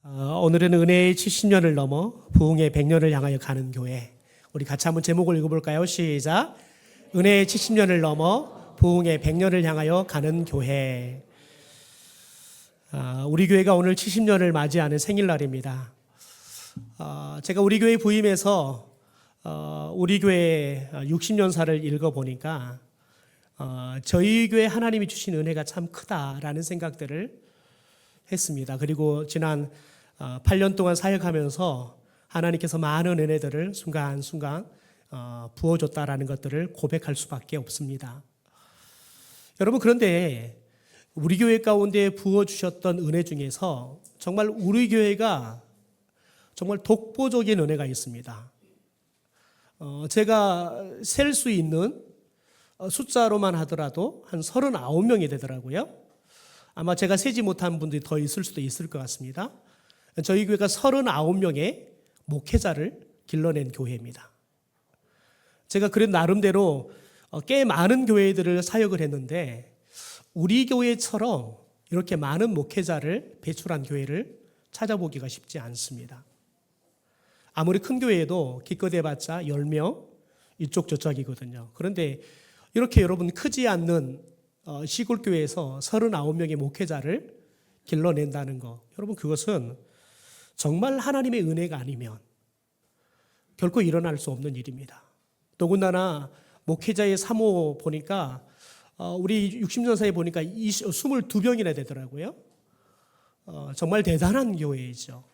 오늘은 은혜의 70년을 넘어 부흥의 100년을 향하여 가는 교회. 우리 같이 한번 제목을 읽어볼까요? 시작. 은혜의 70년을 넘어 부흥의 100년을 향하여 가는 교회. 우리 교회가 오늘 70년을 맞이하는 생일날입니다. 제가 우리 교회 부임해서 우리 교회 60년사를 읽어보니까 저희 교회 하나님이 주신 은혜가 참 크다라는 생각들을 했습니다. 그리고 지난 8년 동안 사역하면서 하나님께서 많은 은혜들을 순간순간 부어줬다라는 것들을 고백할 수밖에 없습니다. 여러분, 그런데 우리 교회 가운데 부어주셨던 은혜 중에서 정말 우리 교회가 정말 독보적인 은혜가 있습니다. 제가 셀 수 있는 숫자로만 하더라도 한 39명이 되더라고요. 아마 제가 세지 못한 분들이 더 있을 수도 있을 것 같습니다. 저희 교회가 39명의 목회자를 길러낸 교회입니다. 제가 그래도 나름대로 꽤 많은 교회들을 사역을 했는데 우리 교회처럼 이렇게 많은 목회자를 배출한 교회를 찾아보기가 쉽지 않습니다. 아무리 큰 교회에도 기껏 해봤자 10명 이쪽 저쪽이거든요. 그런데 이렇게 여러분 크지 않는 시골교회에서 39명의 목회자를 길러낸다는 것, 여러분 그것은 정말 하나님의 은혜가 아니면 결코 일어날 수 없는 일입니다. 더군다나 목회자의 사모 보니까 우리 60년사에 보니까 22명이나 되더라고요. 정말 대단한 교회이죠.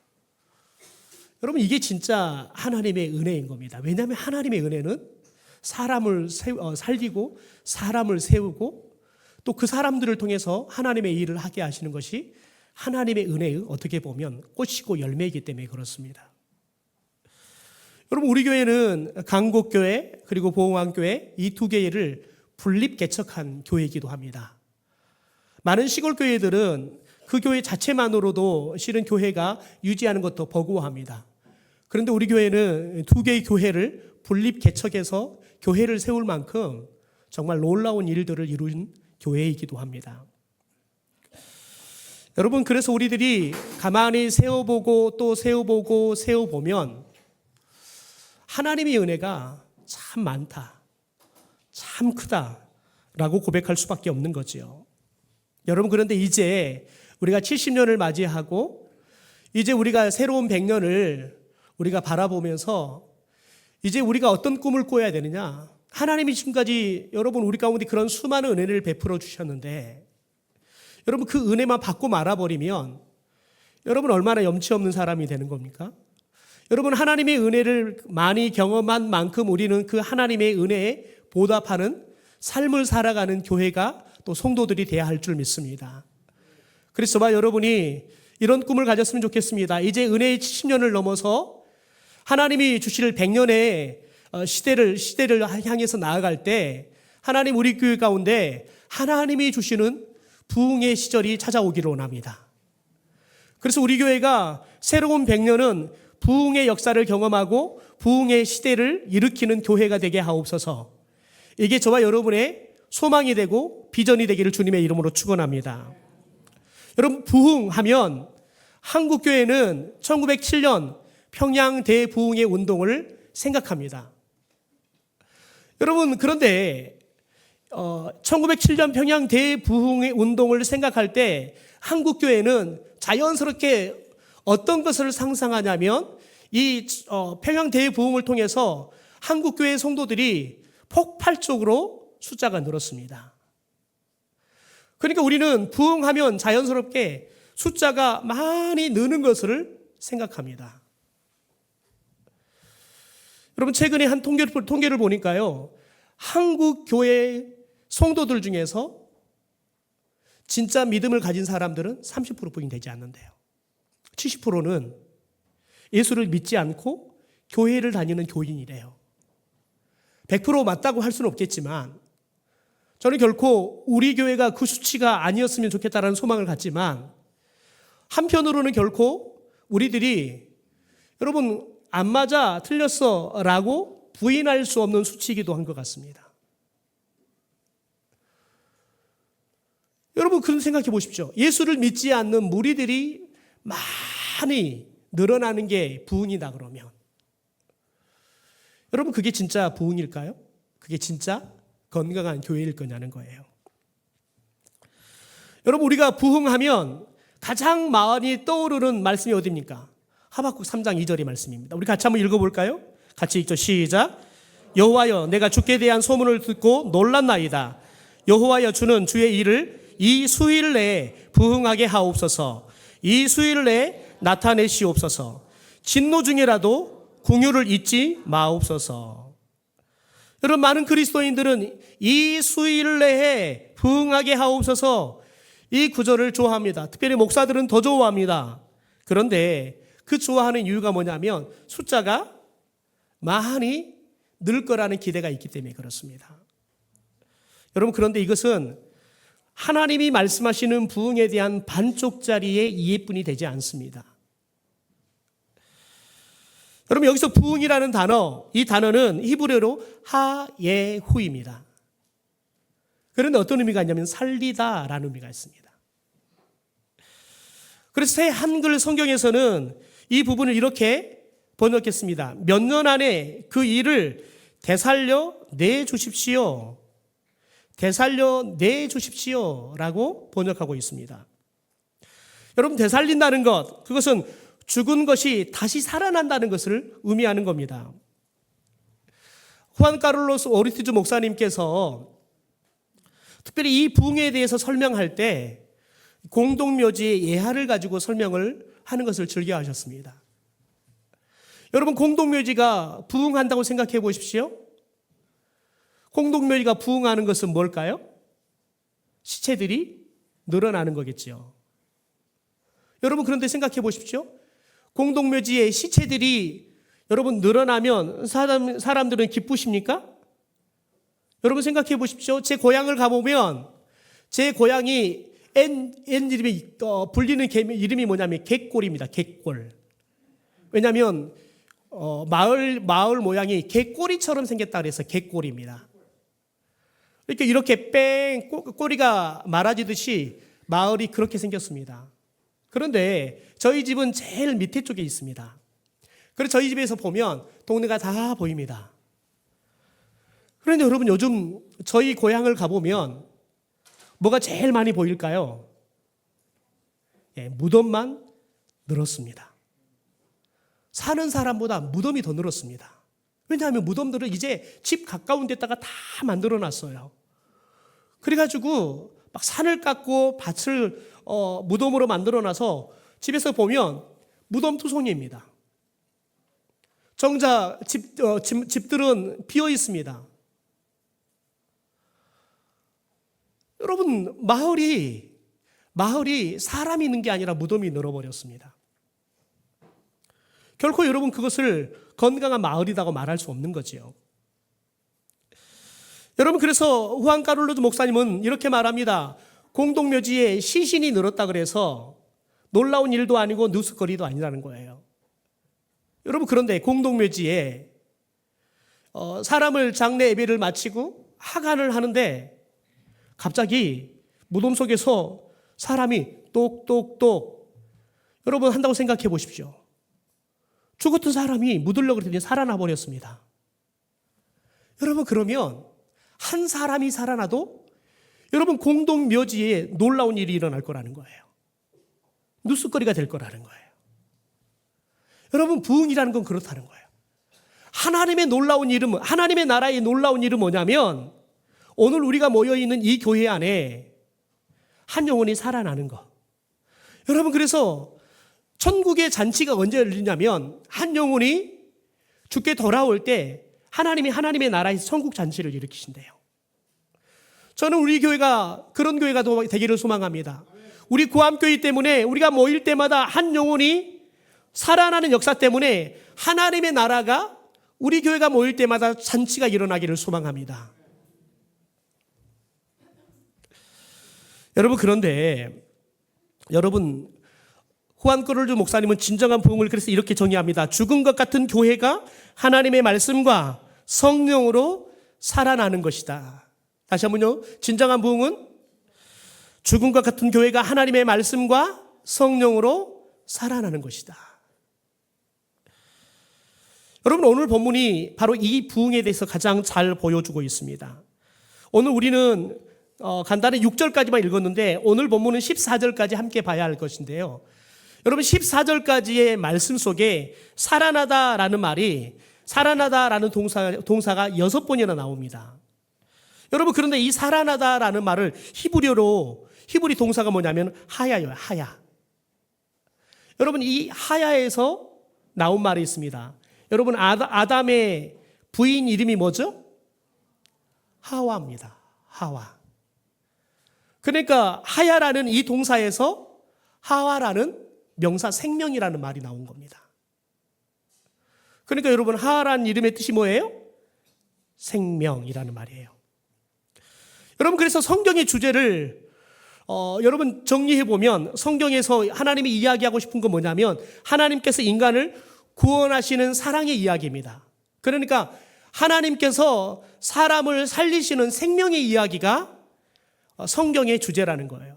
여러분, 이게 진짜 하나님의 은혜인 겁니다. 왜냐하면 하나님의 은혜는 사람을 살리고 사람을 세우고 또 그 사람들을 통해서 하나님의 일을 하게 하시는 것이 하나님의 은혜의 어떻게 보면 꽃이고 열매이기 때문에 그렇습니다. 여러분, 우리 교회는 강곡교회 그리고 보흥왕교회 이 두 교회를 분립 개척한 교회이기도 합니다. 많은 시골 교회들은 그 교회 자체만으로도 실은 교회가 유지하는 것도 버거워합니다. 그런데 우리 교회는 두 개의 교회를 분립 개척해서 교회를 세울 만큼 정말 놀라운 일들을 이룬 교회이기도 합니다. 여러분, 그래서 우리들이 가만히 세워보고 또 세워보고 세워보면 하나님의 은혜가 참 많다, 참 크다라고 고백할 수밖에 없는 거죠. 여러분, 그런데 이제 우리가 70년을 맞이하고 이제 우리가 새로운 100년을 우리가 바라보면서 이제 우리가 어떤 꿈을 꿔야 되느냐? 하나님이 지금까지 여러분 우리 가운데 그런 수많은 은혜를 베풀어 주셨는데 여러분 그 은혜만 받고 말아버리면 여러분 얼마나 염치 없는 사람이 되는 겁니까? 여러분, 하나님의 은혜를 많이 경험한 만큼 우리는 그 하나님의 은혜에 보답하는 삶을 살아가는 교회가 또 성도들이 돼야 할 줄 믿습니다. 그래서 저와 여러분이 이런 꿈을 가졌으면 좋겠습니다. 이제 은혜의 70년을 넘어서 하나님이 주실 100년의 시대를 향해서 나아갈 때 하나님 우리 교회 가운데 하나님이 주시는 부흥의 시절이 찾아오기를 원합니다. 그래서 우리 교회가 새로운 100년은 부흥의 역사를 경험하고 부흥의 시대를 일으키는 교회가 되게 하옵소서. 이게 저와 여러분의 소망이 되고 비전이 되기를 주님의 이름으로 축원합니다. 여러분, 부흥하면 한국교회는 1907년 평양 대부흥의 운동을 생각합니다. 여러분, 그런데 1907년 평양 대부흥의 운동을 생각할 때 한국교회는 자연스럽게 어떤 것을 상상하냐면 이 평양 대부흥을 통해서 한국교회 성도들이 폭발적으로 숫자가 늘었습니다. 그러니까 우리는 부흥하면 자연스럽게 숫자가 많이 느는 것을 생각합니다. 여러분, 최근에 한 통계를 보니까요, 한국 교회 성도들 중에서 진짜 믿음을 가진 사람들은 30%뿐이 되지 않는데요. 70%는 예수를 믿지 않고 교회를 다니는 교인이래요. 100% 맞다고 할 수는 없겠지만 저는 결코 우리 교회가 그 수치가 아니었으면 좋겠다는 소망을 갖지만 한편으로는 결코 우리들이 여러분 안 맞아 틀렸어 라고 부인할 수 없는 수치이기도 한 것 같습니다. 여러분, 그런 생각해 보십시오. 예수를 믿지 않는 무리들이 많이 늘어나는 게 부흥이다 그러면 여러분 그게 진짜 부흥일까요? 그게 진짜 건강한 교회일 거냐는 거예요. 여러분 우리가 부흥하면 가장 많이 떠오르는 말씀이 어디입니까? 하박국 3장 2절의 말씀입니다. 우리 같이 한번 읽어볼까요? 같이 읽죠. 시작. 여호와여 내가 주께 대한 소문을 듣고 놀랐나이다. 여호와여 주는 주의 일을 이 수일 내에 부흥하게 하옵소서. 이 수일 내에 나타내시옵소서. 진노 중이라도 긍휼을 잊지 마옵소서. 여러분 많은 그리스도인들은 이 수일 내에 부흥하게 하옵소서 이 구절을 좋아합니다. 특별히 목사들은 더 좋아합니다. 그런데 그 좋아하는 이유가 뭐냐면 숫자가 많이 늘 거라는 기대가 있기 때문에 그렇습니다. 여러분 그런데 이것은 하나님이 말씀하시는 부흥에 대한 반쪽짜리의 이해뿐이 되지 않습니다. 여러분 여기서 부흥이라는 단어, 이 단어는 히브리어로 하예후입니다. 그런데 어떤 의미가 있냐면 살리다라는 의미가 있습니다. 그래서 새 한글 성경에서는 이 부분을 이렇게 번역했습니다. 몇 년 안에 그 일을 되살려 내주십시오. 되살려 내주십시오 라고 번역하고 있습니다. 여러분 되살린다는 것, 그것은 죽은 것이 다시 살아난다는 것을 의미하는 겁니다. 후안 카를로스 오르티즈 목사님께서 특별히 이 부흥에 대해서 설명할 때 공동묘지의 예화를 가지고 설명을 하는 것을 즐겨하셨습니다. 여러분 공동묘지가 부흥한다고 생각해 보십시오. 공동묘지가 부흥하는 것은 뭘까요? 시체들이 늘어나는 거겠죠. 여러분 그런데 생각해 보십시오. 공동묘지의 시체들이 여러분 늘어나면 사람들은 기쁘십니까? 여러분 생각해 보십시오. 제 고향을 가보면 제 고향이 N 이름이 불리는 개미 이름이 뭐냐면 갯골입니다. 갯골. 왜냐하면 마을 모양이 갯꼬리처럼 생겼다 그래서 갯골입니다. 이렇게 뺑 꼬리가 말아지듯이 마을이 그렇게 생겼습니다. 그런데 저희 집은 제일 밑에 쪽에 있습니다. 그래서 저희 집에서 보면 동네가 다 보입니다. 그런데 여러분 요즘 저희 고향을 가보면 뭐가 제일 많이 보일까요? 무덤만 늘었습니다. 사는 사람보다 무덤이 더 늘었습니다. 왜냐하면 무덤들을 이제 집 가까운 데다가 다 만들어 놨어요. 그래가지고 막 산을 깎고 밭을 무덤으로 만들어 놔서 집에서 보면 무덤 투성이입니다. 정작 집들은 비어 있습니다. 여러분 마을이 사람이 있는 게 아니라 무덤이 늘어버렸습니다. 결코 여러분 그것을 건강한 마을이라고 말할 수 없는 거지요. 여러분 그래서 후안 카를로스 목사님은 이렇게 말합니다. 공동묘지에 시신이 늘었다 그래서 놀라운 일도 아니고 뉴스거리도 아니라는 거예요. 여러분 그런데 공동묘지에 사람을 장례 예배를 마치고 하간을 하는데 갑자기 무덤 속에서 사람이 똑똑똑 여러분 한다고 생각해 보십시오. 죽었던 사람이 묻으려고 그랬더니 살아나 버렸습니다. 여러분 그러면 한 사람이 살아나도 여러분 공동묘지에 놀라운 일이 일어날 거라는 거예요. 뉴스거리가 될 거라는 거예요. 여러분 부흥이라는 건 그렇다는 거예요. 하나님의 놀라운 일은 하나님의 나라의 놀라운 일은 뭐냐면 오늘 우리가 모여있는 이 교회 안에 한 영혼이 살아나는 것. 여러분 그래서 천국의 잔치가 언제 열리냐면 한 영혼이 죽게 돌아올 때 하나님이 하나님의 나라에서 천국 잔치를 일으키신대요. 저는 우리 교회가 그런 교회가 되기를 소망합니다. 우리 구암교회 때문에 우리가 모일 때마다 한 영혼이 살아나는 역사 때문에 하나님의 나라가 우리 교회가 모일 때마다 잔치가 일어나기를 소망합니다. 여러분 그런데 여러분 후안 카를로스 목사님은 진정한 부흥을 그래서 이렇게 정의합니다. 죽은 것 같은 교회가 하나님의 말씀과 성령으로 살아나는 것이다. 다시 한번요. 진정한 부흥은 죽은 것 같은 교회가 하나님의 말씀과 성령으로 살아나는 것이다. 여러분, 오늘 본문이 바로 이 부흥에 대해서 가장 잘 보여주고 있습니다. 오늘 우리는 간단히 6절까지만 읽었는데 오늘 본문은 14절까지 함께 봐야 할 것인데요. 여러분, 14절까지의 말씀 속에 살아나다라는 말이, 살아나다라는 동사가 6번이나 나옵니다. 여러분, 그런데 이 살아나다라는 말을 히브리 동사가 뭐냐면 하야요, 하야. 여러분, 이 하야에서 나온 말이 있습니다. 여러분, 아담의 부인 이름이 뭐죠? 하와입니다. 하와. 그러니까 하야라는 이 동사에서 하와라는 명사 생명이라는 말이 나온 겁니다. 그러니까 여러분, 하와라는 이름의 뜻이 뭐예요? 생명이라는 말이에요. 여러분, 그래서 성경의 주제를 여러분 정리해 보면 성경에서 하나님이 이야기하고 싶은 건 뭐냐면 하나님께서 인간을 구원하시는 사랑의 이야기입니다. 그러니까 하나님께서 사람을 살리시는 생명의 이야기가 성경의 주제라는 거예요.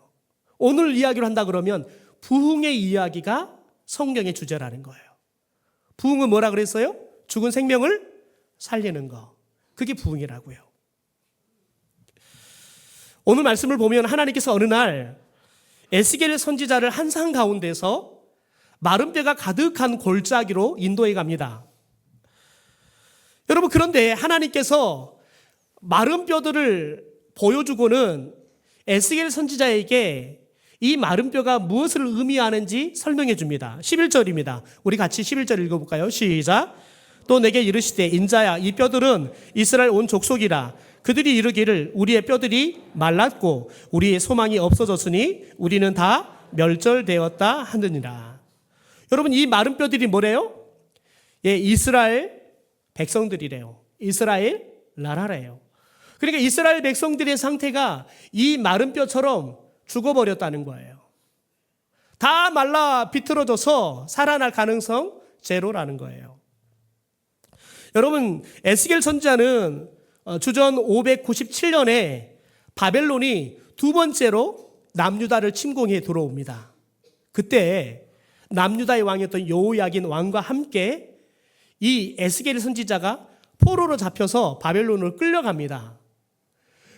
오늘 이야기를 한다 그러면 부흥의 이야기가 성경의 주제라는 거예요. 부흥은 뭐라 그랬어요? 죽은 생명을 살리는 거. 그게 부흥이라고요. 오늘 말씀을 보면 하나님께서 어느 날 에스겔 선지자를 한 산 가운데서 마른 뼈가 가득한 골짜기로 인도해 갑니다. 여러분, 그런데 하나님께서 마른 뼈들을 보여주고는 에스겔 선지자에게 이 마른 뼈가 무엇을 의미하는지 설명해 줍니다. 11절입니다. 우리 같이 11절 읽어볼까요? 시작. 또 내게 이르시되 인자야, 이 뼈들은 이스라엘 온 족속이라. 그들이 이르기를 우리의 뼈들이 말랐고 우리의 소망이 없어졌으니 우리는 다 멸절되었다 하느니라. 여러분, 이 마른 뼈들이 뭐래요? 예, 이스라엘 백성들이래요. 이스라엘 나라래요. 그러니까 이스라엘 백성들의 상태가 이 마른 뼈처럼 죽어버렸다는 거예요. 다 말라 비틀어져서 살아날 가능성 제로라는 거예요. 여러분, 에스겔 선지자는 주전 597년에 바벨론이 두 번째로 남유다를 침공해 들어옵니다. 그때 남유다의 왕이었던 여호야긴 왕과 함께 이 에스겔 선지자가 포로로 잡혀서 바벨론으로 끌려갑니다.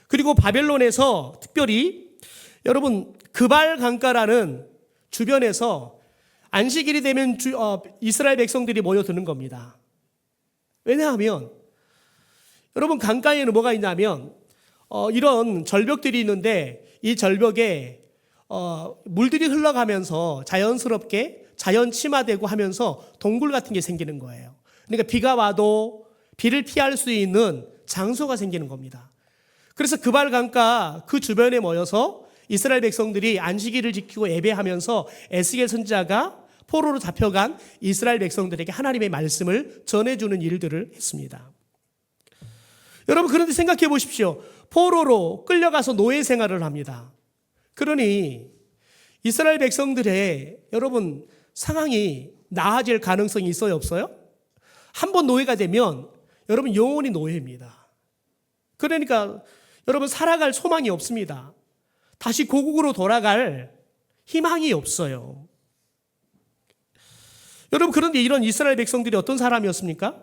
그리고 바벨론에서 특별히 여러분 그발 강가라는 주변에서 안식일이 되면 이스라엘 백성들이 모여드는 겁니다. 왜냐하면 여러분 강가에는 뭐가 있냐면 이런 절벽들이 있는데 이 절벽에 물들이 흘러가면서 자연스럽게 자연 침하되고 하면서 동굴 같은 게 생기는 거예요. 그러니까 비가 와도 비를 피할 수 있는 장소가 생기는 겁니다. 그래서 그발 강가 그 주변에 모여서 이스라엘 백성들이 안식일을 지키고 예배하면서 에스겔 선지자가 포로로 잡혀간 이스라엘 백성들에게 하나님의 말씀을 전해주는 일들을 했습니다. 여러분, 그런데 생각해 보십시오. 포로로 끌려가서 노예 생활을 합니다. 그러니 이스라엘 백성들의 여러분 상황이 나아질 가능성이 있어요, 없어요? 한번 노예가 되면 여러분 영원히 노예입니다. 그러니까 여러분 살아갈 소망이 없습니다. 다시 고국으로 돌아갈 희망이 없어요. 여러분, 그런데 이런 이스라엘 백성들이 어떤 사람이었습니까?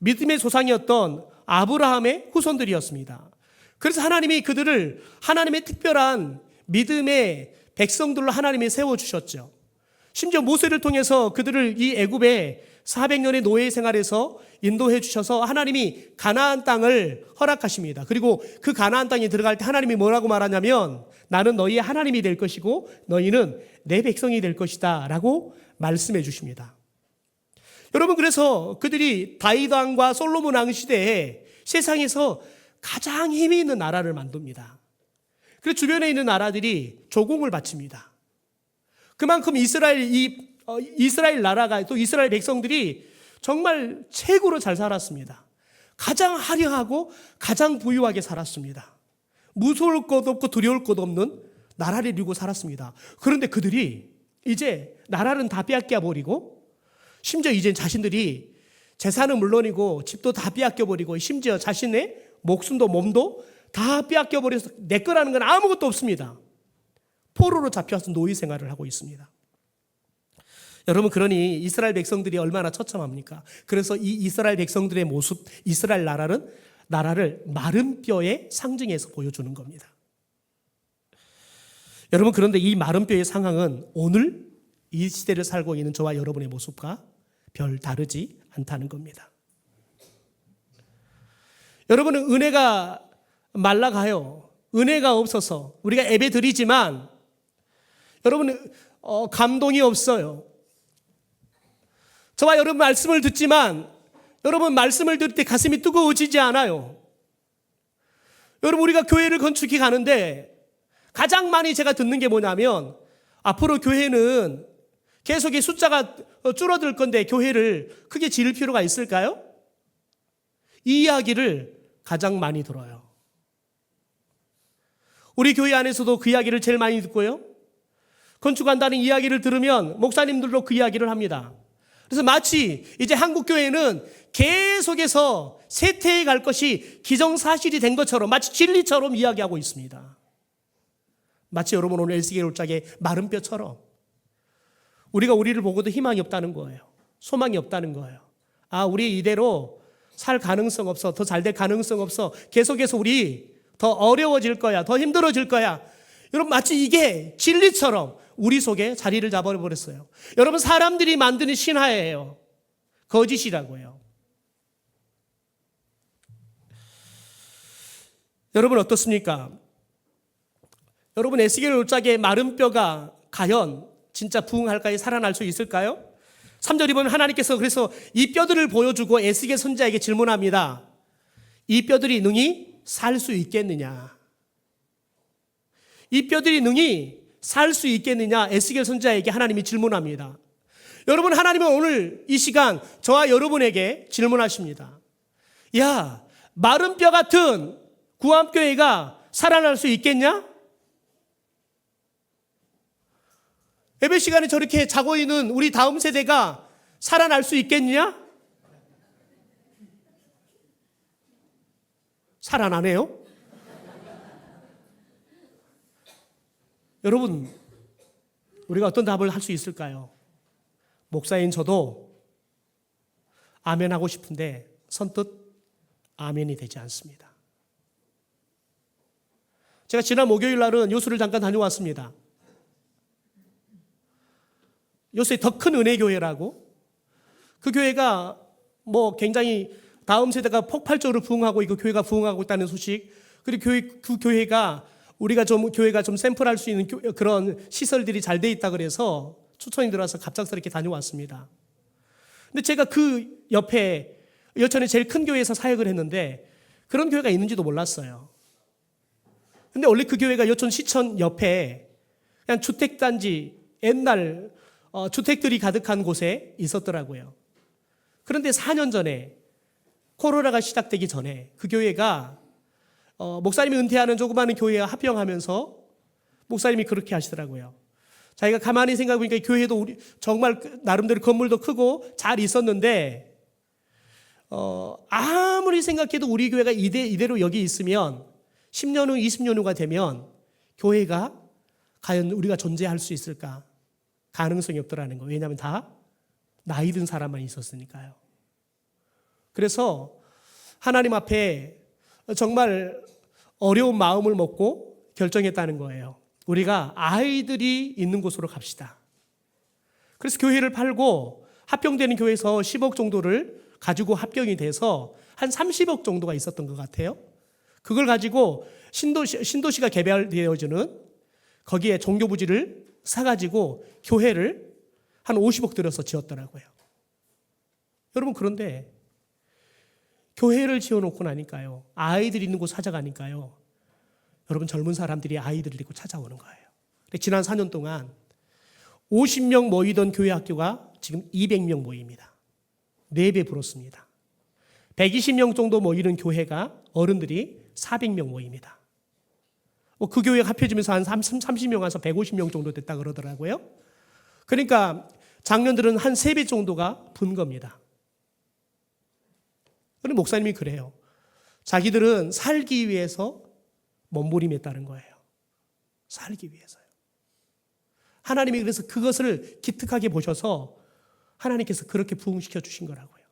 믿음의 조상이었던 아브라함의 후손들이었습니다. 그래서 하나님이 그들을 하나님의 특별한 믿음의 백성들로 하나님이 세워주셨죠. 심지어 모세를 통해서 그들을 이 애굽의 400년의 노예 생활에서 인도해 주셔서 하나님이 가나안 땅을 허락하십니다. 그리고 그 가나안 땅에 들어갈 때 하나님이 뭐라고 말하냐면 나는 너희의 하나님이 될 것이고 너희는 내 백성이 될 것이다 라고 말씀해 주십니다. 여러분, 그래서 그들이 다윗 왕과 솔로몬 왕 시대에 세상에서 가장 힘이 있는 나라를 만듭니다. 그래서 주변에 있는 나라들이 조공을 바칩니다. 그만큼 이스라엘 나라가 또 이스라엘 백성들이 정말 최고로 잘 살았습니다. 가장 화려하고 가장 부유하게 살았습니다. 무서울 것 없고 두려울 것 없는 나라를 이루고 살았습니다. 그런데 그들이 이제 나라는 다 빼앗겨 버리고 심지어 이제 자신들이 재산은 물론이고 집도 다 빼앗겨 버리고 심지어 자신의 목숨도 몸도 다 빼앗겨 버려서 내 거라는 건 아무것도 없습니다. 포로로 잡혀서 노예 생활을 하고 있습니다. 여러분, 그러니 이스라엘 백성들이 얼마나 처참합니까? 그래서 이 이스라엘 백성들의 모습, 이스라엘 나라를 마른 뼈의 상징에서 보여주는 겁니다. 여러분, 그런데 이 마른 뼈의 상황은 오늘 이 시대를 살고 있는 저와 여러분의 모습과 별 다르지 않다는 겁니다. 여러분은 은혜가 말라가요. 은혜가 없어서 우리가 예배 드리지만 여러분 감동이 없어요. 저와 여러분 말씀을 듣지만 여러분 말씀을 들을 때 가슴이 뜨거워지지 않아요. 여러분, 우리가 교회를 건축해 가는데 가장 많이 제가 듣는 게 뭐냐면, 앞으로 교회는 계속 이 숫자가 줄어들 건데 교회를 크게 지을 필요가 있을까요? 이 이야기를 가장 많이 들어요. 우리 교회 안에서도 그 이야기를 제일 많이 듣고요. 건축한다는 이야기를 들으면 목사님들도 그 이야기를 합니다. 그래서 마치 이제 한국 교회는 계속해서 쇠퇴해 갈 것이 기정사실이 된 것처럼, 마치 진리처럼 이야기하고 있습니다. 마치 여러분 오늘 에스겔 올짝의 마른 뼈처럼 우리가 우리를 보고도 희망이 없다는 거예요. 소망이 없다는 거예요. 아, 우리 이대로 살 가능성 없어. 더 잘 될 가능성 없어. 계속해서 우리 더 어려워질 거야. 더 힘들어질 거야. 여러분, 마치 이게 진리처럼 우리 속에 자리를 잡아버렸어요. 여러분, 사람들이 만드는 신화예요. 거짓이라고요. 여러분, 어떻습니까? 여러분, 에스겔 올짝의 마른 뼈가 과연 진짜 부흥할까요? 살아날 수 있을까요? 3절에 보면 하나님께서 그래서 이 뼈들을 보여주고 에스겔 선지자에게 질문합니다. 이 뼈들이 능히 살 수 있겠느냐? 이 뼈들이 능히 살 수 있겠느냐? 에스겔 선지자에게 하나님이 질문합니다. 여러분, 하나님은 오늘 이 시간 저와 여러분에게 질문하십니다. 야, 마른 뼈 같은 구암교회가 살아날 수 있겠냐? 예배 시간에 저렇게 자고 있는 우리 다음 세대가 살아날 수 있겠냐? 살아나네요. 여러분, 우리가 어떤 답을 할 수 있을까요? 목사인 저도 아멘 하고 싶은데 선뜻 아멘이 되지 않습니다. 제가 지난 목요일 날은 요수를 잠깐 다녀왔습니다. 요새 더 큰 은혜교회라고, 그 교회가 뭐 굉장히 다음 세대가 폭발적으로 부흥하고 있고 교회가 부흥하고 있다는 소식, 그리고 그 교회가 우리가 교회가 좀 샘플할 수 있는 그런 시설들이 잘 돼 있다 그래서 초청이 들어와서 갑작스럽게 다녀왔습니다. 근데 제가 그 옆에 여천의 제일 큰 교회에서 사역을 했는데 그런 교회가 있는지도 몰랐어요. 근데 원래 그 교회가 여천 시청 옆에 그냥 주택단지, 옛날 주택들이 가득한 곳에 있었더라고요. 그런데 4년 전에 코로나가 시작되기 전에 그 교회가 목사님이 은퇴하는 조그마한 교회와 합병하면서 목사님이 그렇게 하시더라고요. 자기가 가만히 생각해 보니까 교회도 정말 나름대로 건물도 크고 잘 있었는데 아무리 생각해도 우리 교회가 이대로 여기 있으면 10년 후, 20년 후가 되면 교회가 과연 우리가 존재할 수 있을까? 가능성이 없더라는 거예요. 왜냐하면 다 나이 든 사람만 있었으니까요. 그래서 하나님 앞에 정말 어려운 마음을 먹고 결정했다는 거예요. 우리가 아이들이 있는 곳으로 갑시다. 그래서 교회를 팔고 합병되는 교회에서 10억 정도를 가지고 합병이 돼서 한 30억 정도가 있었던 것 같아요. 그걸 가지고 신도시가 개발되어지는 거기에 종교부지를 사가지고 교회를 한 50억 들여서 지었더라고요. 여러분, 그런데 교회를 지어놓고 나니까요, 아이들이 있는 곳 찾아가니까요, 여러분, 젊은 사람들이 아이들을 데리고 찾아오는 거예요. 지난 4년 동안 50명 모이던 교회 학교가 지금 200명 모입니다. 4배 불었습니다. 120명 정도 모이는 교회가 어른들이 400명 모입니다. 그 교회가 합해지면서 한 30명 와서 150명 정도 됐다 그러더라고요. 그러니까 작년들은 한 3배 정도가 분 겁니다. 그런데 목사님이 그래요. 자기들은 살기 위해서 몸부림했다는 거예요. 살기 위해서요. 하나님이 그래서 그것을 기특하게 보셔서 하나님께서 그렇게 부흥시켜 주신 거라고요.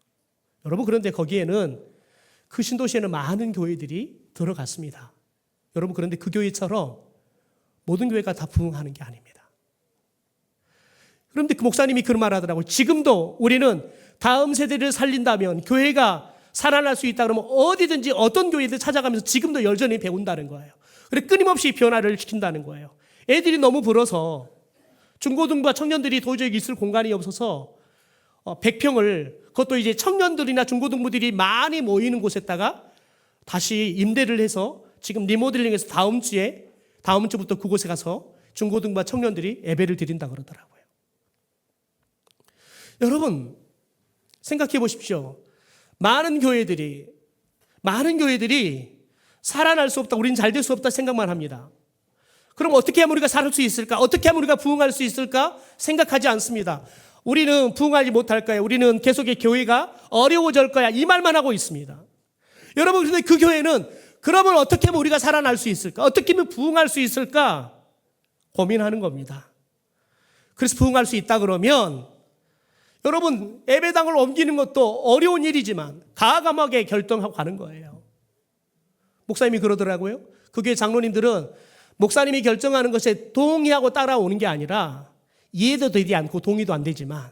여러분, 그런데 거기에는 그 신도시에는 많은 교회들이 들어갔습니다. 여러분, 그런데 그 교회처럼 모든 교회가 다 부흥하는 게 아닙니다. 그런데 그 목사님이 그런 말 하더라고요. 지금도 우리는 다음 세대를 살린다면, 교회가 살아날 수 있다 그러면 어디든지 어떤 교회들 찾아가면서 지금도 여전히 배운다는 거예요. 그리고 끊임없이 변화를 시킨다는 거예요. 애들이 너무 불어서 중고등부와 청년들이 도저히 있을 공간이 없어서 100평을, 그것도 이제 청년들이나 중고등부들이 많이 모이는 곳에다가 다시 임대를 해서 지금 리모델링해서 다음 주부터 그곳에 가서 중고등부와 청년들이 예배를 드린다 그러더라고요. 여러분, 생각해 보십시오. 많은 교회들이 살아날 수 없다, 우리는 잘 될 수 없다 생각만 합니다. 그럼 어떻게 하면 우리가 살 수 있을까? 어떻게 하면 우리가 부흥할 수 있을까? 생각하지 않습니다. 우리는 부흥하지 못할 거야. 우리는 계속의 교회가 어려워질 거야. 이 말만 하고 있습니다. 여러분, 그런데 그 교회는 그러면 어떻게 하면 우리가 살아날 수 있을까? 어떻게 하면 부흥할 수 있을까? 고민하는 겁니다. 그래서 부흥할 수 있다 그러면 여러분, 예배당을 옮기는 것도 어려운 일이지만 과감하게 결정하고 가는 거예요. 목사님이 그러더라고요. 그 교회 장로님들은 목사님이 결정하는 것에 동의하고 따라오는 게 아니라 이해도 되지 않고 동의도 안 되지만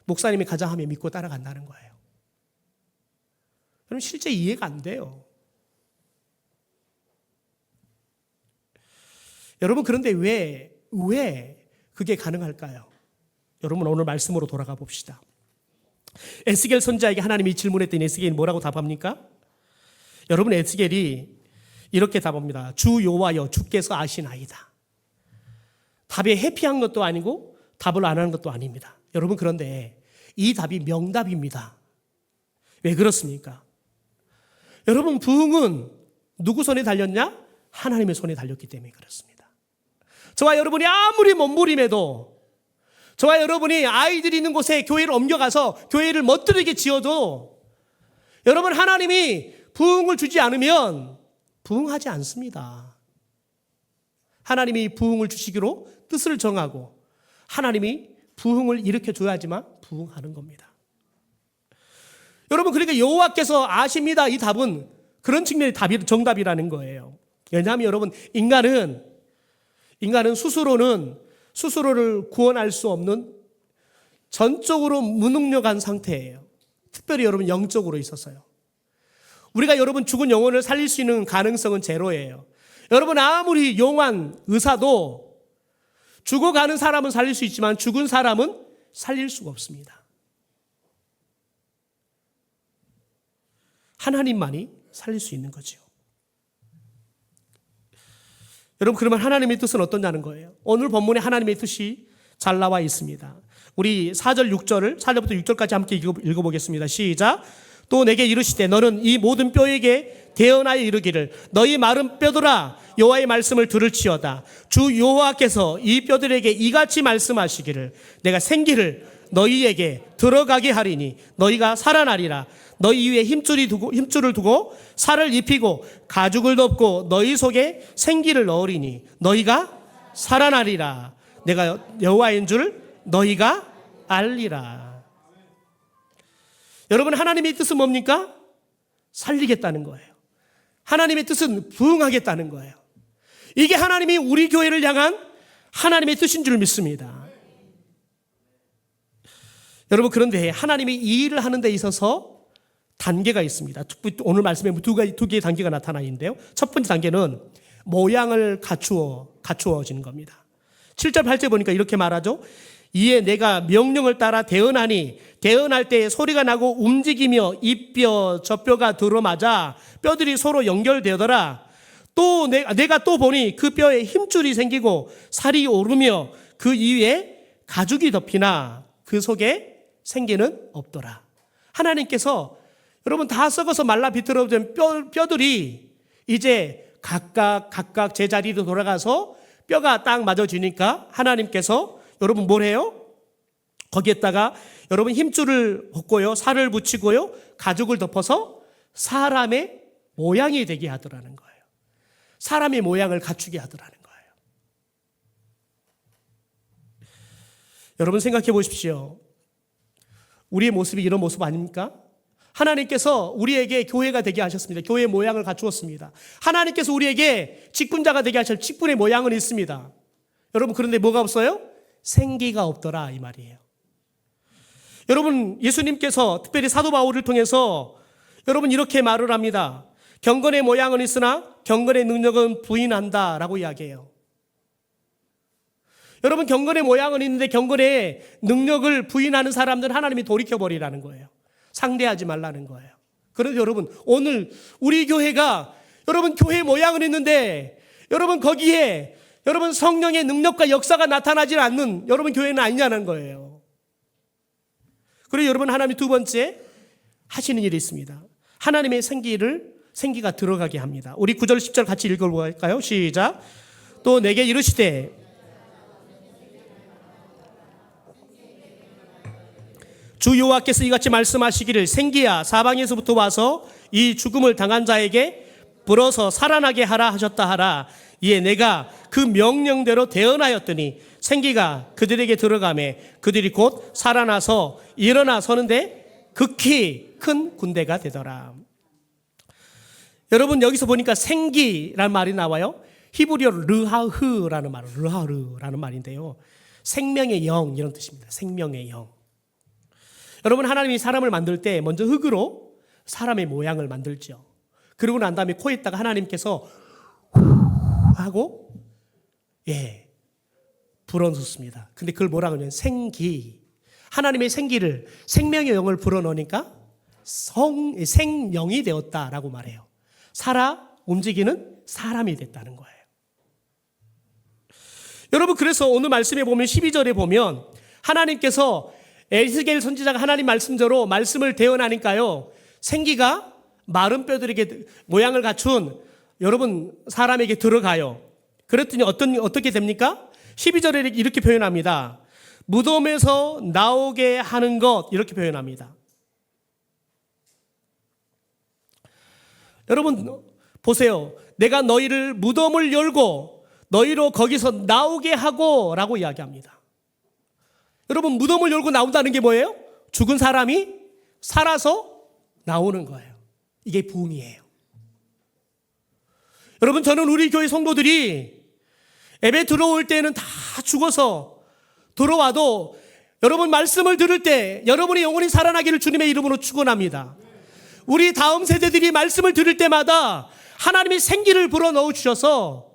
목사님이 가자 하면 믿고 따라간다는 거예요. 그럼 실제 이해가 안 돼요. 여러분, 그런데 왜 그게 가능할까요? 여러분, 오늘 말씀으로 돌아가 봅시다. 에스겔 선지자에게 하나님이 질문했더니 에스겔이 뭐라고 답합니까? 여러분, 에스겔이 이렇게 답합니다. 주 여호와여, 주께서 아시나이다. 답에 회피한 것도 아니고 답을 안 하는 것도 아닙니다. 여러분, 그런데 이 답이 명답입니다. 왜 그렇습니까? 여러분, 부흥은 누구 손에 달렸냐? 하나님의 손에 달렸기 때문에 그렇습니다. 저와 여러분이 아무리 몸부림해도, 저와 여러분이 아이들이 있는 곳에 교회를 옮겨가서 교회를 멋들게 지어도 여러분, 하나님이 부흥을 주지 않으면 부흥하지 않습니다. 하나님이 부흥을 주시기로 뜻을 정하고 하나님이 부흥을 일으켜줘야지만 부흥하는 겁니다. 여러분, 그러니까 여호와께서 아십니다. 이 답은 그런 측면의 정답이라는 거예요. 왜냐하면 여러분, 인간은 스스로를 구원할 수 없는 전적으로 무능력한 상태예요. 특별히 여러분, 영적으로 있어서요. 우리가 여러분 죽은 영혼을 살릴 수 있는 가능성은 제로예요. 여러분, 아무리 용한 의사도 죽어가는 사람은 살릴 수 있지만 죽은 사람은 살릴 수가 없습니다. 하나님만이 살릴 수 있는 거죠. 여러분, 그러면 하나님의 뜻은 어떠냐는 거예요. 오늘 본문에 하나님의 뜻이 잘 나와 있습니다. 우리 4절부터 6절까지 함께 읽어보겠습니다. 시작. 또 내게 이르시되 너는 이 모든 뼈에게 대언하여 이르기를 너희 마른 뼈들아 여호와의 말씀을 들을지어다. 주 여호와께서 이 뼈들에게 이같이 말씀하시기를 내가 생기를 너희에게 들어가게 하리니 너희가 살아나리라. 너희 위에 힘줄을 두고 살을 입히고 가죽을 덮고 너희 속에 생기를 넣으리니 너희가 살아나리라. 내가 여호와인 줄 너희가 알리라. 여러분, 하나님의 뜻은 뭡니까? 살리겠다는 거예요. 하나님의 뜻은 부흥하겠다는 거예요. 이게 하나님이 우리 교회를 향한 하나님의 뜻인 줄 믿습니다. 여러분, 그런데 하나님이 이 일을 하는 데 있어서 단계가 있습니다. 오늘 말씀에 두 개의 단계가 나타나 있는데요. 첫 번째 단계는 모양을 갖추어지는 겁니다. 7절 8절 보니까 이렇게 말하죠. 이에 내가 명령을 따라 대언하니 대언할 때 소리가 나고 움직이며 이 뼈 저 뼈가 들어맞아 뼈들이 서로 연결되더라. 또 내가 또 보니 그 뼈에 힘줄이 생기고 살이 오르며 그 위에 가죽이 덮이나 그 속에 생기는 없더라. 하나님께서 여러분, 다 썩어서 말라 비틀어진 뼈들이 이제 각각 제자리로 돌아가서 뼈가 딱 맞아지니까 하나님께서 여러분 뭘 해요? 거기에다가 여러분 힘줄을 걷고요, 살을 붙이고요, 가죽을 덮어서 사람의 모양이 되게 하더라는 거예요. 사람의 모양을 갖추게 하더라는 거예요. 여러분, 생각해 보십시오. 우리의 모습이 이런 모습 아닙니까? 하나님께서 우리에게 교회가 되게 하셨습니다. 교회의 모양을 갖추었습니다. 하나님께서 우리에게 직분자가 되게 하실 직분의 모양은 있습니다. 여러분, 그런데 뭐가 없어요? 생기가 없더라, 이 말이에요. 여러분, 예수님께서 특별히 사도 바울을 통해서 여러분 이렇게 말을 합니다. 경건의 모양은 있으나 경건의 능력은 부인한다라고 이야기해요. 여러분, 경건의 모양은 있는데 경건의 능력을 부인하는 사람들은 하나님이 돌이켜버리라는 거예요. 상대하지 말라는 거예요. 그래서 여러분, 오늘 우리 교회가 여러분 교회 모양은 있는데 여러분 거기에 여러분 성령의 능력과 역사가 나타나지 않는 여러분 교회는 아니냐는 거예요. 그리고 여러분, 하나님이 두 번째 하시는 일이 있습니다. 하나님의 생기가 들어가게 합니다. 우리 9절 10절 같이 읽어볼까요? 시작. 또 내게 이르시되 주 여호와께서 이같이 말씀하시기를 생기야 사방에서부터 와서 이 죽음을 당한 자에게 불어서 살아나게 하라 하셨다 하라. 이에 내가 그 명령대로 대언하였더니 생기가 그들에게 들어가매 그들이 곧 살아나서 일어나 서는데 극히 큰 군대가 되더라. 여러분, 여기서 보니까 생기라는 말이 나와요. 히브리어로 르하흐라는 말인데요. 생명의 영, 이런 뜻입니다. 생명의 영. 여러분, 하나님이 사람을 만들 때 먼저 흙으로 사람의 모양을 만들죠. 그러고 난 다음에 코에다가 하나님께서 하고 불어넣습니다. 근데 그걸 뭐라고 하냐면 생기. 하나님의 생기를, 생명의 영을 불어넣으니까 생영이 되었다라고 말해요. 살아 움직이는 사람이 됐다는 거예요. 여러분, 그래서 오늘 말씀에 보면 12절에 보면 하나님께서 에스겔 선지자가 하나님 말씀대로 말씀을 대언하니까요, 생기가 마른 뼈들에게 모양을 갖춘 여러분 사람에게 들어가요. 그랬더니 어떻게 됩니까? 12절에 이렇게 표현합니다. 무덤에서 나오게 하는 것, 이렇게 표현합니다. 여러분 보세요. 내가 너희를 무덤을 열고 너희로 거기서 나오게 하고 라고 이야기합니다. 여러분, 무덤을 열고 나온다는 게 뭐예요? 죽은 사람이 살아서 나오는 거예요. 이게 부흥이에요. 여러분, 저는 우리 교회 성도들이 예배 들어올 때는 다 죽어서 들어와도 여러분 말씀을 들을 때 여러분의 영혼이 살아나기를 주님의 이름으로 축원합니다. 우리 다음 세대들이 말씀을 들을 때마다 하나님이 생기를 불어넣어 주셔서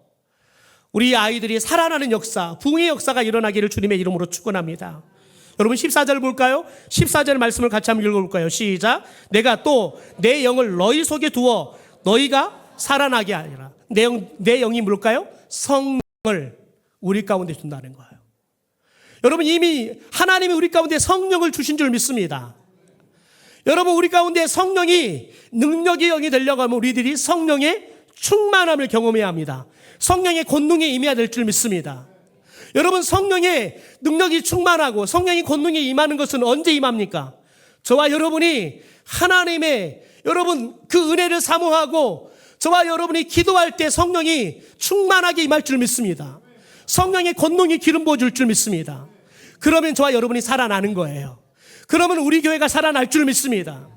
우리 아이들이 살아나는 역사, 부흥의 역사가 일어나기를 주님의 이름으로 축원합니다. 여러분 14절 볼까요? 14절 말씀을 같이 한번 읽어볼까요? 시작. 내가 또 내 영을 너희 속에 두어 너희가 살아나게 하리라. 내 영이 뭘까요? 성령을 우리 가운데 둔다는 거예요. 여러분, 이미 하나님이 우리 가운데 성령을 주신 줄 믿습니다. 여러분, 우리 가운데 성령이 능력의 영이 되려고 하면 우리들이 성령의 충만함을 경험해야 합니다. 성령의 권능에 임해야 될 줄 믿습니다. 여러분, 성령의 능력이 충만하고 성령의 권능에 임하는 것은 언제 임합니까? 저와 여러분이 하나님의 여러분 그 은혜를 사모하고 저와 여러분이 기도할 때 성령이 충만하게 임할 줄 믿습니다. 성령의 권능이 기름 부어줄 줄 믿습니다. 그러면 저와 여러분이 살아나는 거예요. 그러면 우리 교회가 살아날 줄 믿습니다.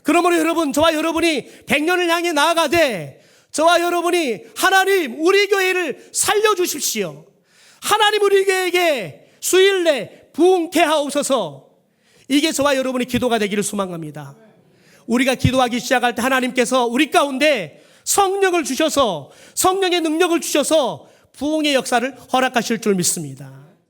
그러므로 여러분, 저와 여러분이 100년을 향해 나아가되 저와 여러분이 하나님 우리 교회를 살려주십시오. 하나님 우리 교회에게 수일 내 부흥케 하옵소서. 이게 저와 여러분의 기도가 되기를 소망합니다. 우리가 기도하기 시작할 때 하나님께서 우리 가운데 성령을 주셔서 성령의 능력을 주셔서 부흥의 역사를 허락하실 줄 믿습니다.